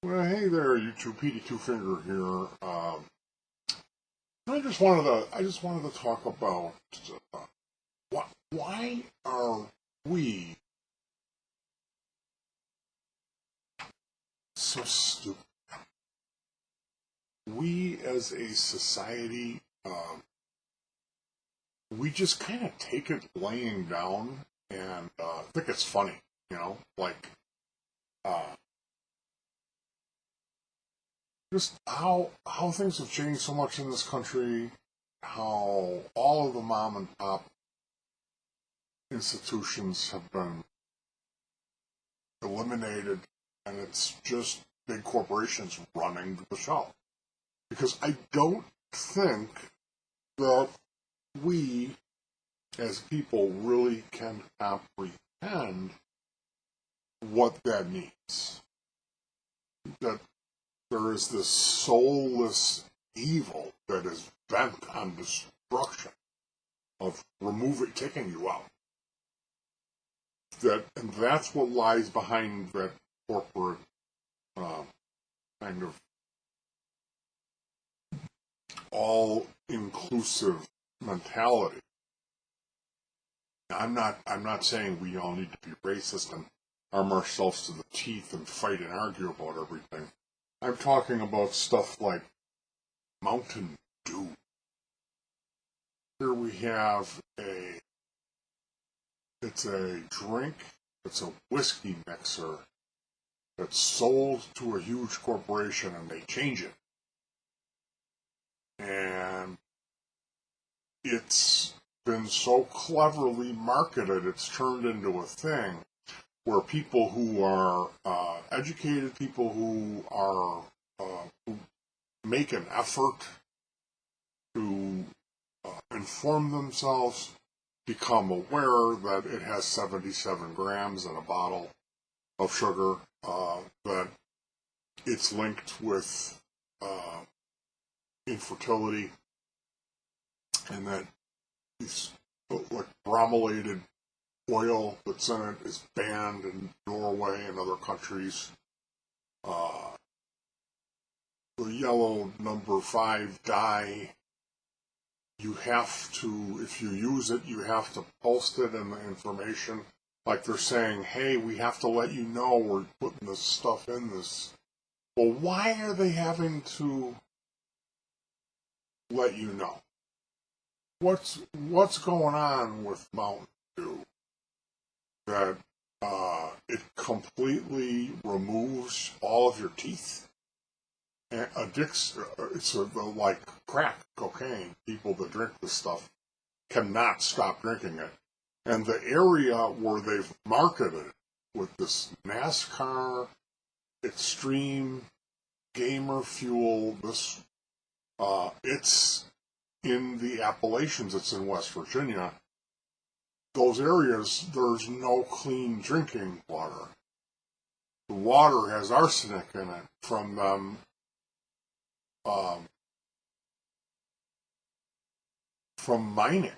Well, hey there, YouTube. Petey Two Finger here. I just wanted to talk about why are we so stupid? We as a society, we just kind of take it laying down and think it's funny, like just how things have changed so much in this country, how all of the mom and pop institutions have been eliminated, and it's just big corporations running the show. Because I don't think that we, as people, really can comprehend what that means. That there is this soulless evil that is bent on destruction, of taking you out. And that's what lies behind that corporate kind of all-inclusive mentality. I'm not saying we all need to be racist and arm ourselves to the teeth and fight and argue about everything. I'm talking about stuff like Mountain Dew. Here we have it's a drink, it's a whiskey mixer that's sold to a huge corporation and they change it. And it's been so cleverly marketed, it's turned into a thing where people who are educated, people who are who make an effort to inform themselves, become aware that it has 77 grams in a bottle of sugar, that it's linked with infertility, and that this like bromelated oil that's in it is banned in Norway and other countries. The yellow number 5 dye, you have to, if you use it, you have to post it in the information. Like they're saying, hey, we have to let you know we're putting this stuff in this. Well, why are they having to let you know? What's going on with Mountain Dew? That it completely removes all of your teeth and addicts. It's like crack cocaine. People that drink this stuff cannot stop drinking it. And the area where they've marketed it with this NASCAR extreme gamer fuel, it's in the Appalachians, it's in West Virginia. Those areas, there's no clean drinking water. The water has arsenic in it from them from mining.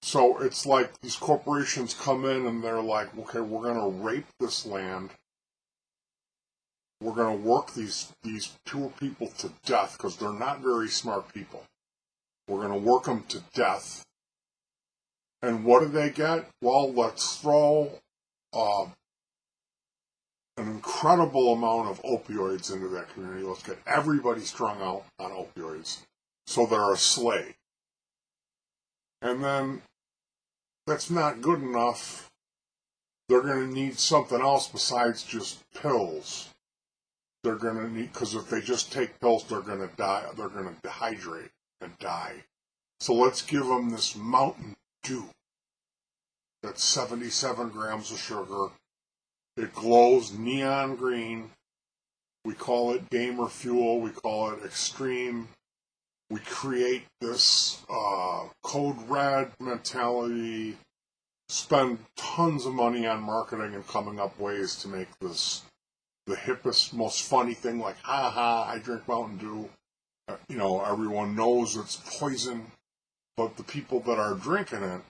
So it's like these corporations come in and they're like, okay, we're going to rape this land. We're going to work these poor people to death because they're not very smart people. We're going to work them to death. And what do they get? Well, let's throw an incredible amount of opioids into that community. Let's get everybody strung out on opioids so they're a slave. And then that's not good enough. They're going to need something else besides just pills. They're going to need, because if they just take pills, they're going to die. They're going to dehydrate and die. So let's give them this Mountain Dew. That's 77 grams of sugar. It glows neon green. We call it gamer fuel. We call it extreme. We create this code red mentality, spend tons of money on marketing and coming up ways to make this the hippest, most funny thing, like, ha ha, I drink Mountain Dew. Everyone knows it's poison, but the people that are drinking it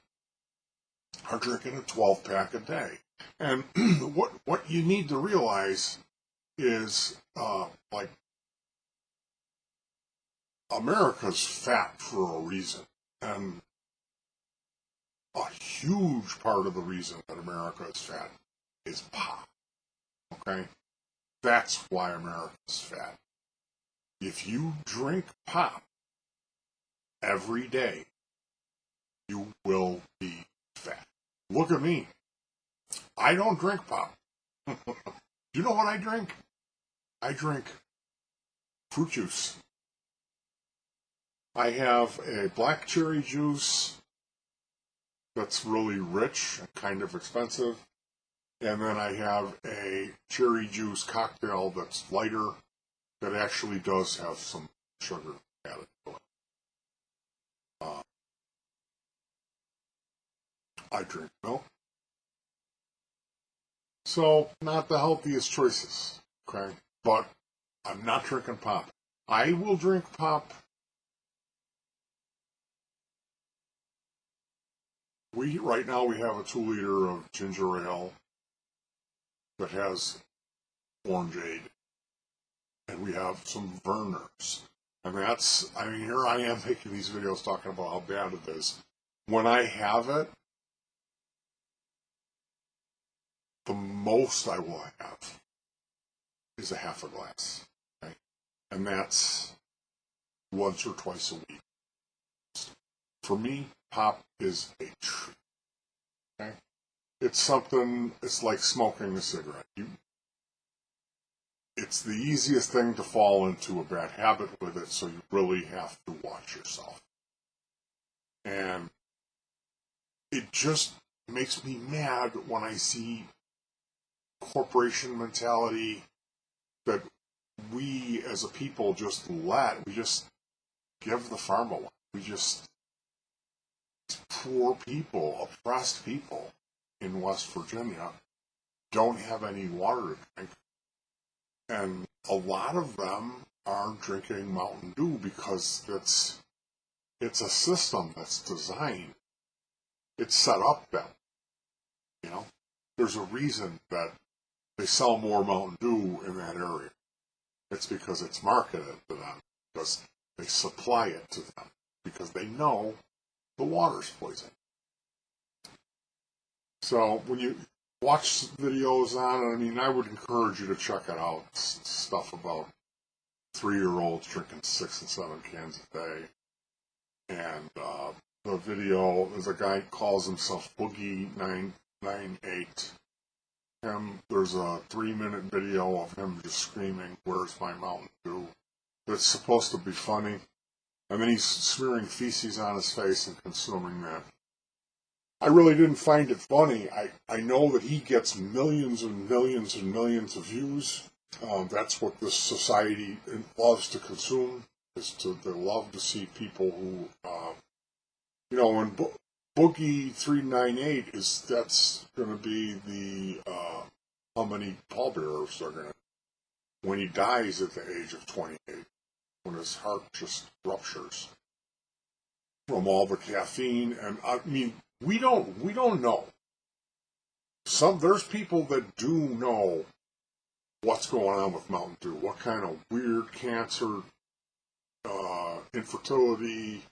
are drinking a 12-pack a day. And what you need to realize is, like, America's fat for a reason. And a huge part of the reason that America is fat is pop. Okay? That's why America's fat. If you drink pop every day, you will be fat. Look at me. I don't drink pop. You know what I drink? I drink fruit juice. I have a black cherry juice that's really rich and kind of expensive. And then I have a cherry juice cocktail that's lighter that actually does have some sugar added to it. I drink milk. So, not the healthiest choices, okay? But I'm not drinking pop. I will drink pop. Right now we have a 2 liter of ginger ale that has orangeade, and we have some Vernors. And here I am making these videos talking about how bad it is. When I have it, the most I will have is a half a glass. Okay? And that's once or twice a week. For me, pop is a treat. Okay? It's like smoking a cigarette. It's the easiest thing to fall into a bad habit with it, so you really have to watch yourself. And it just makes me mad when I see corporation mentality that we as a people we just give the farm away. Poor people, oppressed people in West Virginia don't have any water to drink. And a lot of them are drinking Mountain Dew because it's a system that's designed. It's set up that, there's a reason that they sell more Mountain Dew in that area. It's because it's marketed to them, because they supply it to them, because they know the water's poison. So when you watch videos on it, I would encourage you to check it out. Stuff about 3-year-olds drinking 6 and 7 cans a day. And the video, there's a guy who calls himself Boogie998. There's a 3-minute video of him just screaming, "Where's my Mountain Dew?" That's supposed to be funny. And then he's smearing feces on his face and consuming that. I really didn't find it funny. I know that he gets millions and millions and millions of views. That's what this society loves to consume. They love to see people who, and Boogie398 that's going to be the how many pallbearers are going to, when he dies at the age of 28, when his heart just ruptures from all the caffeine. And we don't know. There's people that do know what's going on with Mountain Dew, what kind of weird cancer, infertility,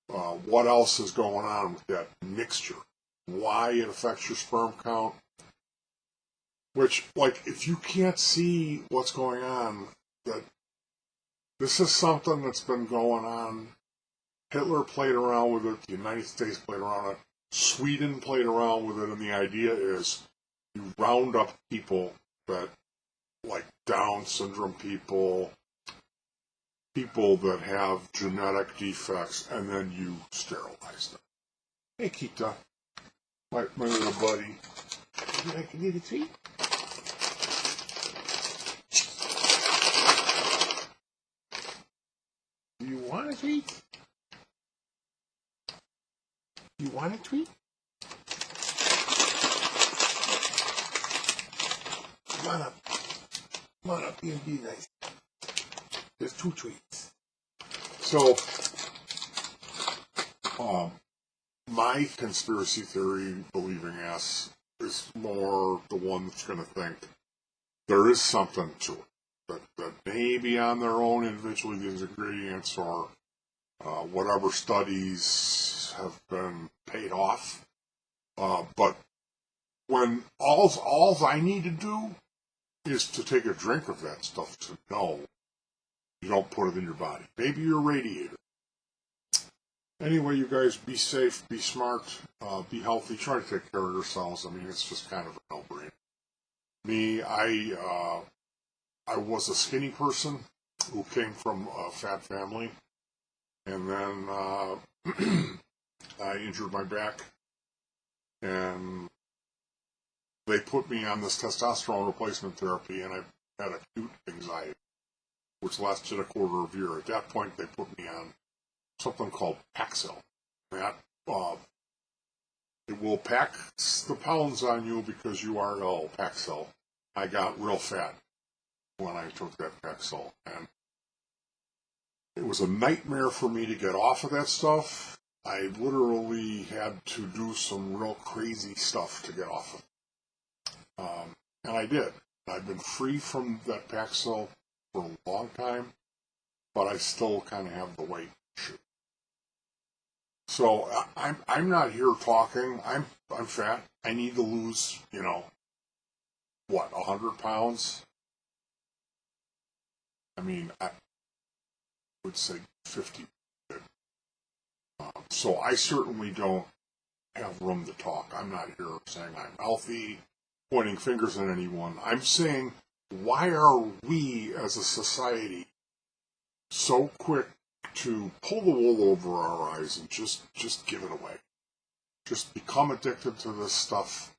what else is going on with that mixture, why it affects your sperm count. Which, if you can't see what's going on, that this is something that's been going on. Hitler played around with it, the United States played around with it, Sweden played around with it, and the idea is you round up people that, like Down syndrome people that have genetic defects, and then you sterilize them. Hey, Kita, my little buddy. I can eat a treat? Do you want a treat? You want a treat? Come on up. Come on up here and be nice. There's 2 treats. So, my conspiracy theory believing ass is more the one that's going to think there is something to it. That maybe on their own individually these ingredients or whatever studies have been paid off. But when all I need to do is to take a drink of that stuff to know you don't put it in your body. Maybe your radiator. Anyway, you guys be safe, be smart, be healthy, try to take care of yourselves. I mean, it's just kind of a no-brainer. Me, I was a skinny person who came from a fat family, and then I injured my back, and they put me on this testosterone replacement therapy, and I had acute anxiety, which lasted a quarter of a year. At that point, they put me on something called Paxil. That it will pack the pounds on you because you are ill. Paxil. I got real fat when I took that Paxil, and it was a nightmare for me to get off of that stuff. I literally had to do some real crazy stuff to get off of it. And I did. I've been free from that Paxil for a long time, but I still kind of have the weight issue. So I'm not here talking. I'm fat. I need to lose, 100 pounds? I mean, I would say 50. So I certainly don't have room to talk. I'm not here saying I'm healthy, pointing fingers at anyone. I'm saying, why are we as a society so quick to pull the wool over our eyes and just give it away? Just become addicted to this stuff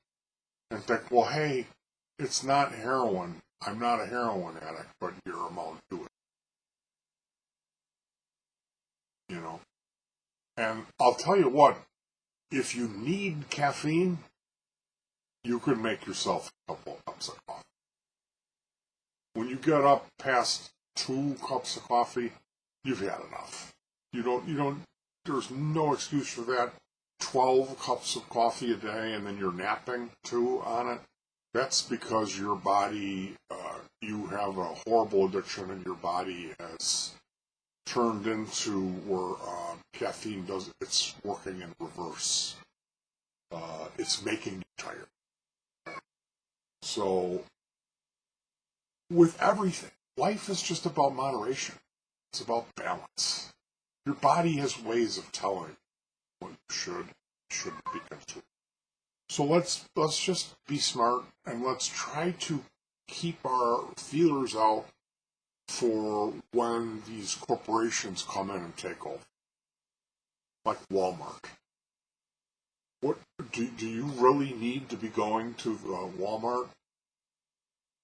and think, well, hey, it's not heroin. I'm not a heroin addict, but you're amount to it. And I'll tell you what, if you need caffeine, you can make yourself a couple of cups of coffee. When you get up past 2 cups of coffee, you've had enough. There's no excuse for that. 12 cups of coffee a day and then you're napping too on it. That's because your body, you have a horrible addiction and your body has turned into where caffeine it's working in reverse. It's making you tired. So, with everything, life is just about moderation. It's about balance. Your body has ways of telling you what you shouldn't be consuming. So let's just be smart and let's try to keep our feelers out for when these corporations come in and take over, like Walmart. What do you really need to be going to Walmart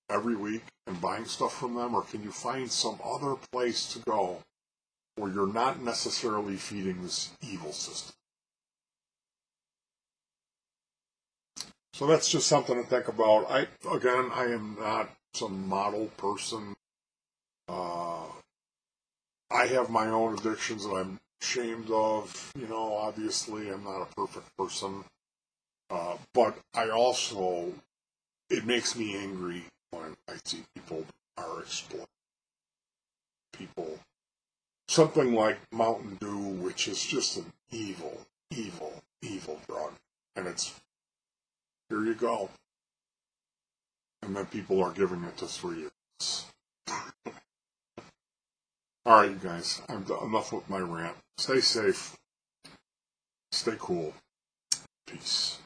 every week and buying stuff from them, or can you find some other place to go where you're not necessarily feeding this evil system? So that's just something to think about. I am not some model person. I have my own addictions that I'm ashamed of. Obviously I'm not a perfect person. But it makes me angry when I see people are exploiting people. Something like Mountain Dew, which is just an evil, evil, evil drug. And here you go. And then people are giving it to 3-year-olds. Alright, you guys, I'm done. Enough with my rant. Stay safe. Stay cool. Peace.